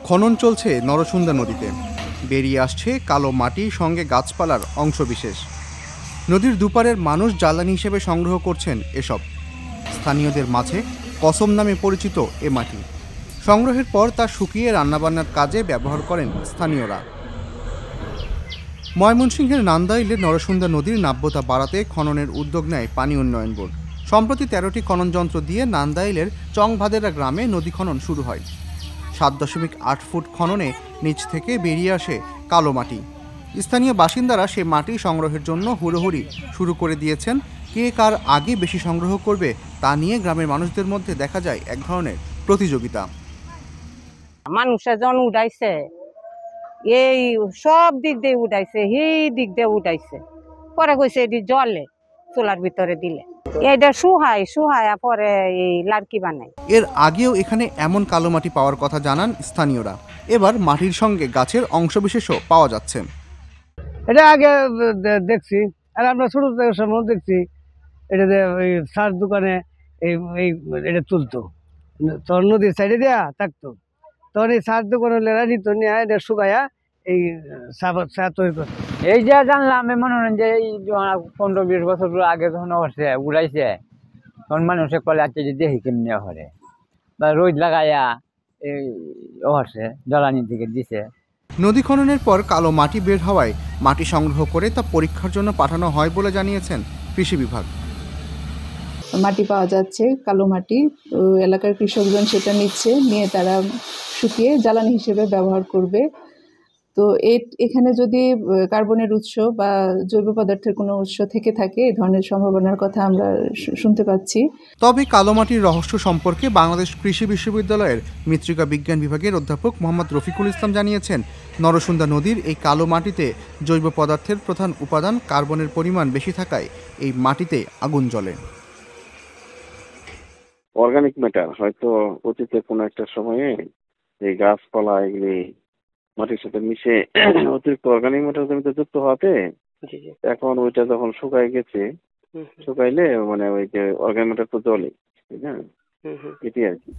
খনন চলছে নরসুন্দা নদীতে। বেরিয়ে আসছে কালো মাটি সঙ্গে গাছপালার অংশবিশেষ। নদীর দুপারের মানুষ জ্বালানি হিসেবে সংগ্রহ করছেন এসব। স্থানীয়দের মাঝে কসম নামে পরিচিত এ মাটি সংগ্রহের পর তা শুকিয়ে রান্নাবান্নার কাজে ব্যবহার করেন স্থানীয়রা। ময়মনসিংহের নান্দাইলে নরসুন্দা নদীর নাব্যতা বাড়াতে খননের উদ্যোগ নেয় পানি উন্নয়ন বোর্ড। সম্প্রতি ১৩টি খনন যন্ত্র দিয়ে নান্দাইলের চংভাদেরা গ্রামে নদী খনন শুরু হয়। ৭.৮ ফুট খননে নিচ থেকে বেরিয়ে আসে কালো মাটি। স্থানীয় বাসিন্দারা সে মাটি সংগ্রহের জন্য হুড়োহুড়ি শুরু করে দিয়েছেন। কে কার আগে বেশি সংগ্রহ করবে তা নিয়ে গ্রামের মানুষদের মধ্যে দেখা যায় এক ধরনের প্রতিযোগিতা। মানুষের জন উঠাইছে, এই সব দিক দিয়ে উঠাইছে, এই দিক দিয়ে উঠাইছে, পরে কইছে এটি জলে চুলার ভিতরে দিলে এইটা সুহায়া পরে এই লাড়কি বানায়। এর আগেও এখানে এমন কালো মাটি পাওয়ার কথা জানান স্থানীয়রা। এবার মাটির সঙ্গে গাছের অংশবিশেষও পাওয়া যাচ্ছে। এটা আগে দেখছি, আর আমরা ছোট সময় দেখছি এটা ওই সার দোকানে এই এটা তুলতো, তখন নদীর সাইডে দেওয়া থাকতো, তখন এই সার দোকানে নিত নিয়ে এটা শুকাইয়া এই চা তৈরি করতো। এই যে জানলাম মনে হয় যে এই 15-20 বছর আগে যখন উড়াইছে তখন মানুষে কলে আছে যে দেখি কেমনি হরে বা রোদ লাগাইয়া এই হরছে জ্বালানি থেকে দিছে। নদী খননের পর কালো মাটি বের হওয়ায় মাটি সংগ্রহ করে তা পরীক্ষার জন্য পাঠানো হয় বলে জানিয়েছেন কৃষি বিভাগ। মাটি পাওয়া যাচ্ছে, কালো মাটি। তো এলাকার কৃষকজন সেটা নিয়ে তারা শুকিয়ে জ্বালানি হিসেবে ব্যবহার করবে। তো এখানে যদি কার্বনের উৎস বা জৈব পদার্থের কোনো উৎস থেকে থাকে, এই ধরনের সম্ভাবনার কথা আমরা শুনতে পাচ্ছি। তবে কালো মাটির রহস্য সম্পর্কে বাংলাদেশ কৃষি বিশ্ববিদ্যালয়ের মৃত্তিকা বিজ্ঞান বিভাগের অধ্যাপক মোহাম্মদ রফিকুল ইসলাম জানিয়েছেন, নরসুন্দা নদীর এই কালো মাটিতে জৈব পদার্থের প্রধান উপাদান কার্বনের পরিমাণ বেশি থাকায় এই মাটিতে আগুন জ্বলে। অর্গানিক ম্যাটার হয়তো অতীতে কোনো একটা সময়ে এই গাছপালা এগুলি মাটির সাথে মিশে অতিরিক্ত অর্গানিক ম্যাটার জমিতে যুক্ত হওয়াতে এখন ওইটা যখন শুকায় গেছে, শুকাইলে মানে ওই যে অর্গানিক ম্যাটার তো জ্বলে, তাই না? এটি আর কি।